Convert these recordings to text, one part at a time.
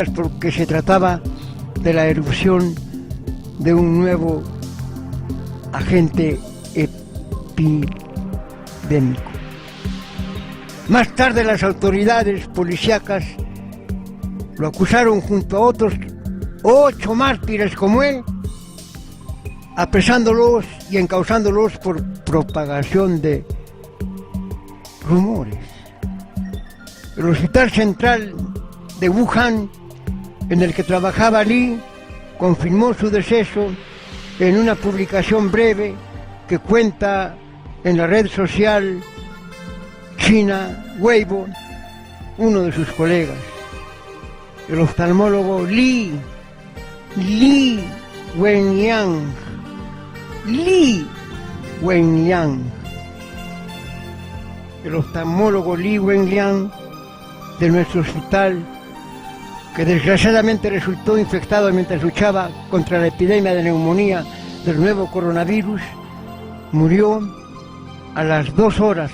porque se trataba de la erupción de un nuevo agente epidémico. Más tarde las autoridades policíacas lo acusaron junto a otros 8 mártires como él, apresándolos y encausándolos por propagación de rumores. El Hospital Central de Wuhan, en el que trabajaba Li, confirmó su deceso en una publicación breve que cuenta en la red social china Weibo uno de sus colegas, el oftalmólogo Li Wenliang. El oftalmólogo Li Wenliang de nuestro hospital, que desgraciadamente resultó infectado mientras luchaba contra la epidemia de neumonía del nuevo coronavirus, murió a las 2 horas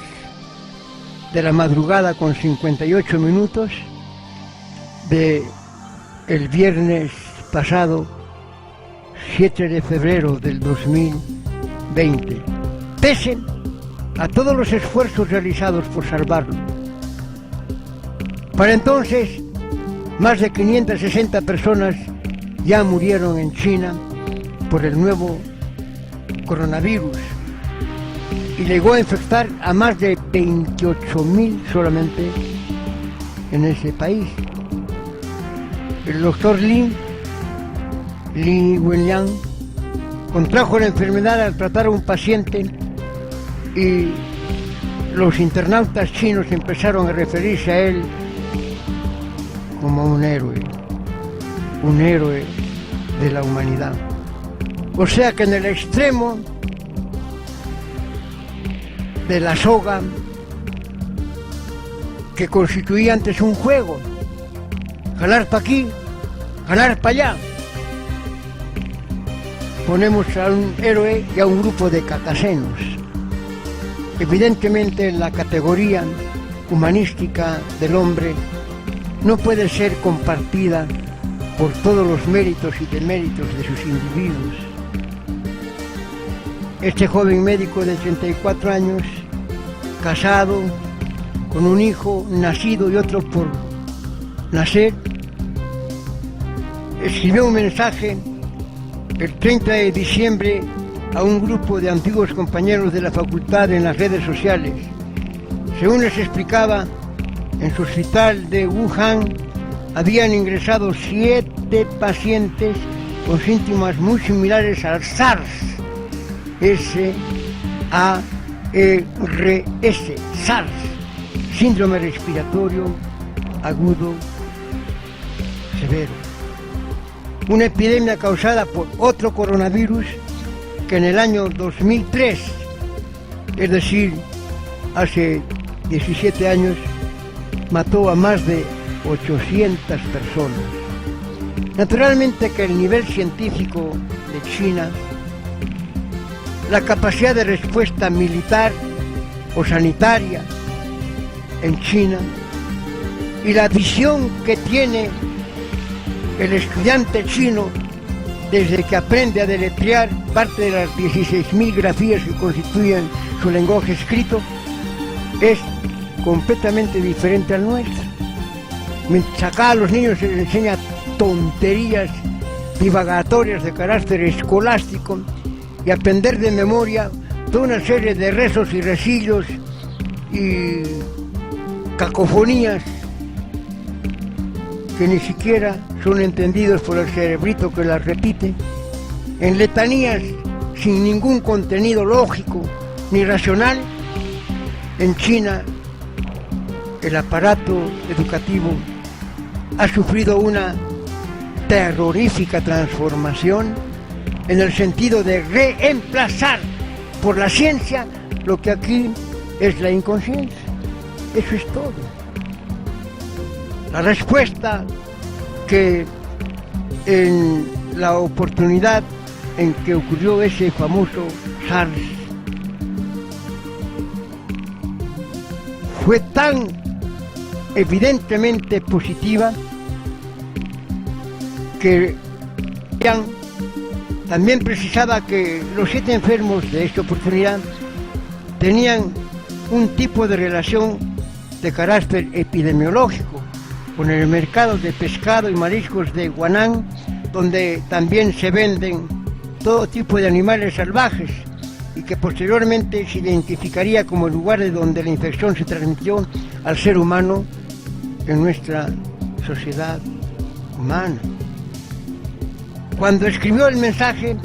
de la madrugada con 58 minutos de el viernes pasado, 7 de febrero del 2020, pese a todos los esfuerzos realizados por salvarlo. Para entonces, más de 560 personas ya murieron en China por el nuevo coronavirus y llegó a infectar a más de 28.000 solamente en ese país. El doctor Li Wenliang contrajo la enfermedad al tratar a un paciente y los internautas chinos empezaron a referirse a él como un héroe de la humanidad. O sea que en el extremo de la soga que constituía antes un juego, jalar para aquí, jalar para allá, ponemos a un héroe y a un grupo de catasenos. Evidentemente la categoría humanística del hombre no puede ser compartida por todos los méritos y deméritos de sus individuos. Este joven médico de 34 años, casado, con un hijo nacido y otro por nacer, escribió un mensaje el 30 de diciembre a un grupo de antiguos compañeros de la facultad en las redes sociales. Según les explicaba, en su hospital de Wuhan habían ingresado 7 pacientes con síntomas muy similares al SARS, SARS, síndrome respiratorio agudo severo, una epidemia causada por otro coronavirus que en el año 2003, es decir, hace 17 años, mató a más de 800 personas. Naturalmente que el nivel científico de China, la capacidad de respuesta militar o sanitaria en China y la visión que tiene el estudiante chino desde que aprende a deletrear parte de las 16.000 grafías que constituyen su lenguaje escrito, es completamente diferente al nuestro. Mientras acá a los niños se les enseña tonterías divagatorias de carácter escolástico y aprender de memoria toda una serie de rezos y rezillos y cacofonías que ni siquiera son entendidos por el cerebrito que las repite, en letanías sin ningún contenido lógico ni racional. En China el aparato educativo ha sufrido una terrorífica transformación en el sentido de reemplazar por la ciencia lo que aquí es la inconsciencia. Eso es todo. La respuesta que en la oportunidad en que ocurrió ese famoso SARS fue tan evidentemente positiva que también precisaba que los 7 enfermos de esta oportunidad tenían un tipo de relación de carácter epidemiológico con el mercado de pescado y mariscos de Huanán, donde también se venden todo tipo de animales salvajes y que posteriormente se identificaría como el lugar de donde la infección se transmitió al ser humano en nuestra sociedad humana. Cuando escribió el mensaje,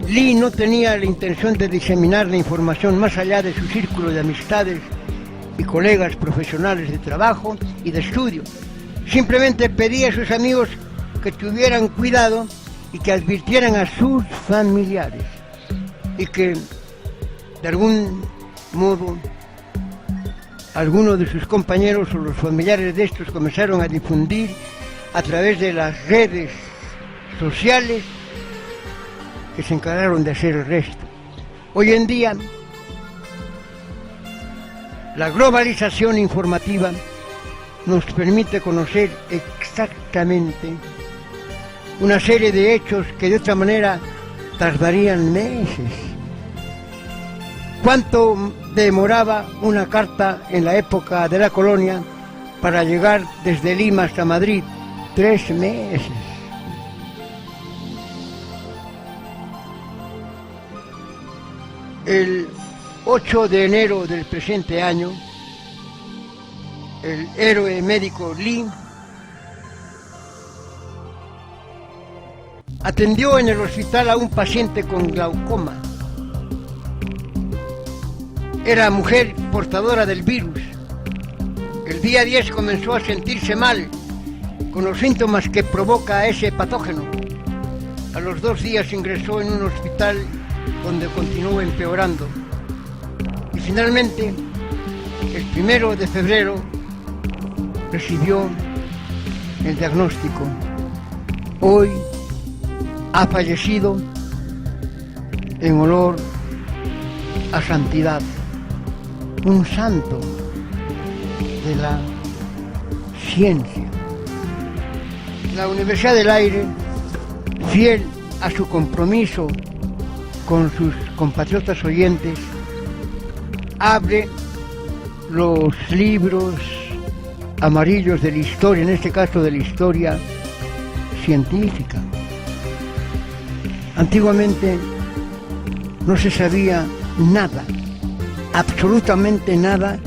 Lee no tenía la intención de diseminar la información más allá de su círculo de amistades y colegas profesionales de trabajo y de estudio. Simplemente pedía a sus amigos que tuvieran cuidado y que advirtieran a sus familiares, y que de algún modo algunos de sus compañeros o los familiares de estos comenzaron a difundir a través de las redes sociales, que se encargaron de hacer el resto. Hoy en día, la globalización informativa nos permite conocer exactamente una serie de hechos que de otra manera tardarían meses. ¿Cuánto demoraba una carta en la época de la colonia para llegar desde Lima hasta Madrid? 3 meses. El 8 de enero del presente año, el héroe médico Lee atendió en el hospital a un paciente con glaucoma. Era mujer portadora del virus. El día 10 comenzó a sentirse mal, con los síntomas que provoca ese patógeno. A los 2 días ingresó en un hospital donde continuó empeorando. Y finalmente, el 1 de febrero, recibió el diagnóstico. Hoy ha fallecido en olor a santidad, un santo de la ciencia. La Universidad del Aire, fiel a su compromiso con sus compatriotas oyentes, abre los libros amarillos de la historia, en este caso de la historia científica. Antiguamente no se sabía nada, absolutamente nada,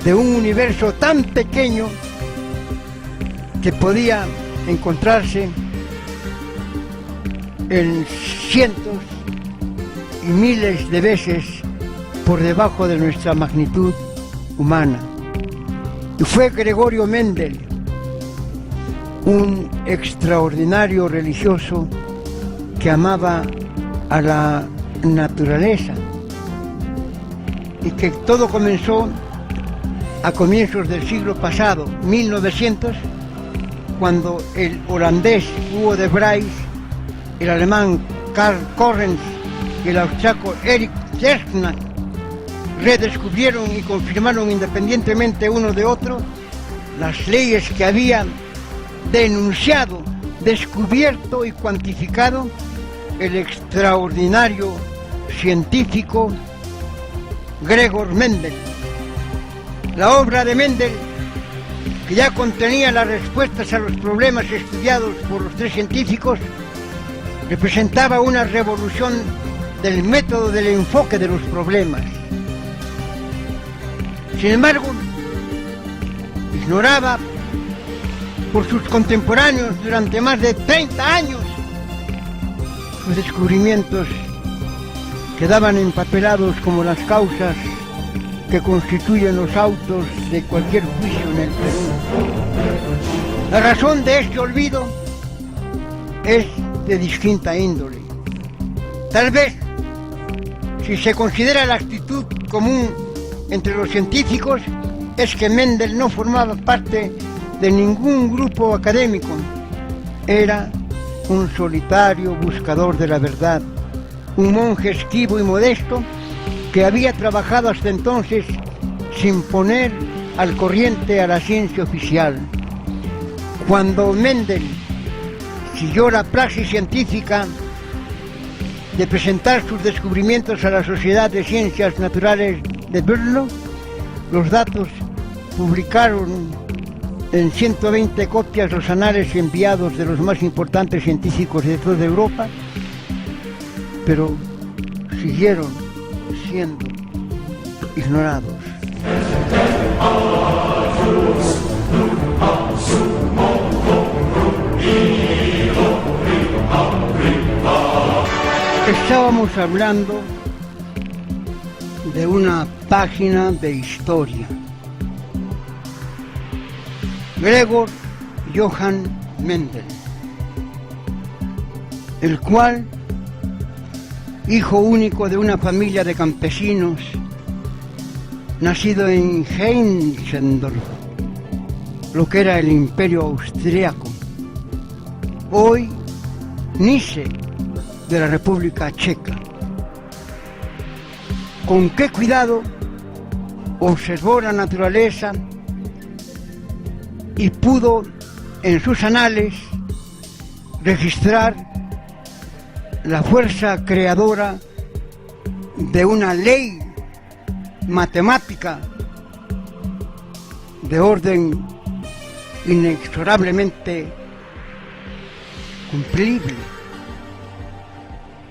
de un universo tan pequeño que podía encontrarse en cientos y miles de veces por debajo de nuestra magnitud humana. Y fue Gregorio Mendel, un extraordinario religioso que amaba a la naturaleza, y que todo comenzó a comienzos del siglo pasado, 1900, cuando el holandés Hugo de Vries, el alemán Karl Correns y el austriaco Erich Kästner redescubrieron y confirmaron independientemente uno de otro las leyes que habían denunciado, descubierto y cuantificado el extraordinario científico Gregor Mendel. La obra de Mendel, que ya contenía las respuestas a los problemas estudiados por los 3 científicos, representaba una revolución del método del enfoque de los problemas. Sin embargo, ignoraba por sus contemporáneos durante más de 30 años sus descubrimientos quedaban empapelados como las causas que constituyen los autos de cualquier juicio en el Perú. La razón de este olvido es de distinta índole. Tal vez, si se considera la actitud común entre los científicos, es que Mendel no formaba parte de ningún grupo académico. Era un solitario buscador de la verdad, un monje esquivo y modesto que había trabajado hasta entonces sin poner al corriente a la ciencia oficial. Cuando Mendel siguió la praxis científica de presentar sus descubrimientos a la Sociedad de Ciencias Naturales de Brno. Los datos publicaron en 120 copias los anales enviados de los más importantes científicos de toda Europa, pero siguieron siendo ignorados. Estábamos hablando de una página de historia. Gregor Johann Mendel, el cual, hijo único de una familia de campesinos, nacido en Heinzendorf, lo que era el Imperio Austriaco, hoy Nice, de la República Checa. Con qué cuidado observó la naturaleza y pudo en sus anales registrar la fuerza creadora de una ley matemática de orden inexorablemente cumplible.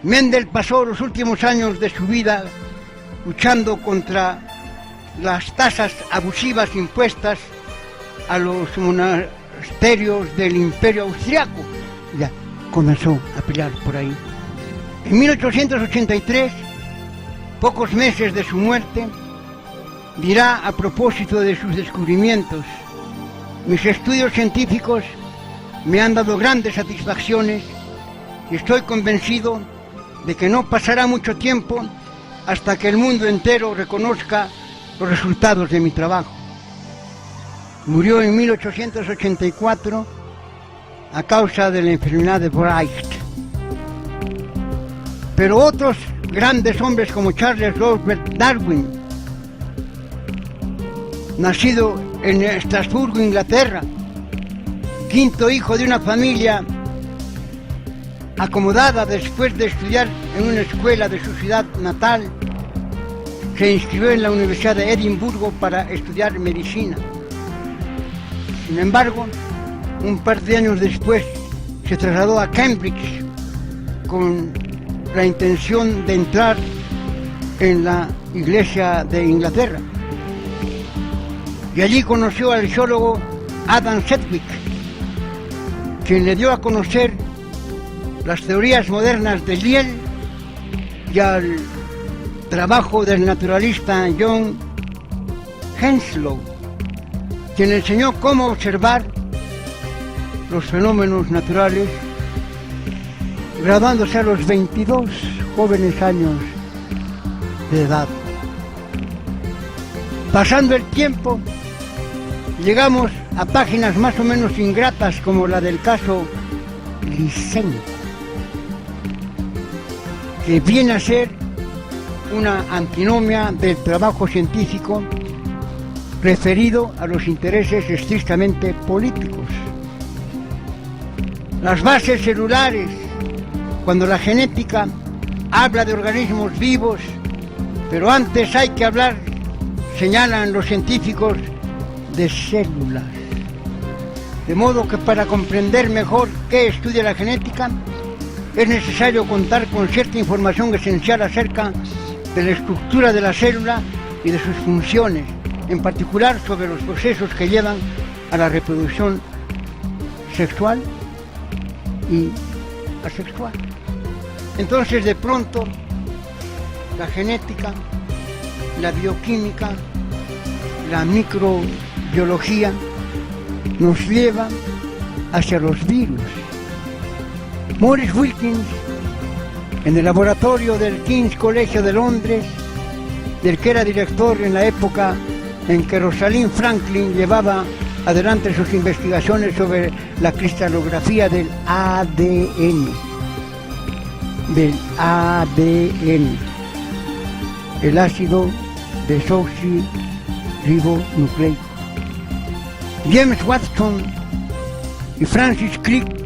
Mendel pasó los últimos años de su vida luchando contra las tasas abusivas impuestas a los monasterios del Imperio Austriaco. Ya comenzó a pelear por ahí. En 1883, pocos meses de su muerte, dirá a propósito de sus descubrimientos: mis estudios científicos me han dado grandes satisfacciones y estoy convencido de que no pasará mucho tiempo hasta que el mundo entero reconozca los resultados de mi trabajo. Murió en 1884 a causa de la enfermedad de Bright. Pero otros grandes hombres como Charles Robert Darwin, nacido en Estrasburgo, Inglaterra, quinto hijo de una familia acomodada después de estudiar en una escuela de su ciudad natal, se inscribió en la Universidad de Edimburgo para estudiar medicina. Sin embargo, un par de años después se trasladó a Cambridge con la intención de entrar en la Iglesia de Inglaterra. Y allí conoció al geólogo Adam Sedgwick, quien le dio a conocer las teorías modernas de Lyell y al trabajo del naturalista John Henslow, quien le enseñó cómo observar los fenómenos naturales, graduándose a los 22 jóvenes años de edad. Pasando el tiempo, llegamos a páginas más o menos ingratas como la del caso Lysenko, que viene a ser una antinomia del trabajo científico referido a los intereses estrictamente políticos. Las bases celulares, cuando la genética habla de organismos vivos, pero antes hay que hablar, señalan los científicos, de células. De modo que para comprender mejor qué estudia la genética, es necesario contar con cierta información esencial acerca de la estructura de la célula y de sus funciones, en particular sobre los procesos que llevan a la reproducción sexual y asexual. Entonces, de pronto, la genética, la bioquímica, la microbiología nos lleva hacia los virus. Maurice Wilkins, en el laboratorio del King's College de Londres, del que era director en la época en que Rosalind Franklin llevaba adelante sus investigaciones sobre la cristalografía del ADN. El ácido desoxirribonucleico. James Watson y Francis Crick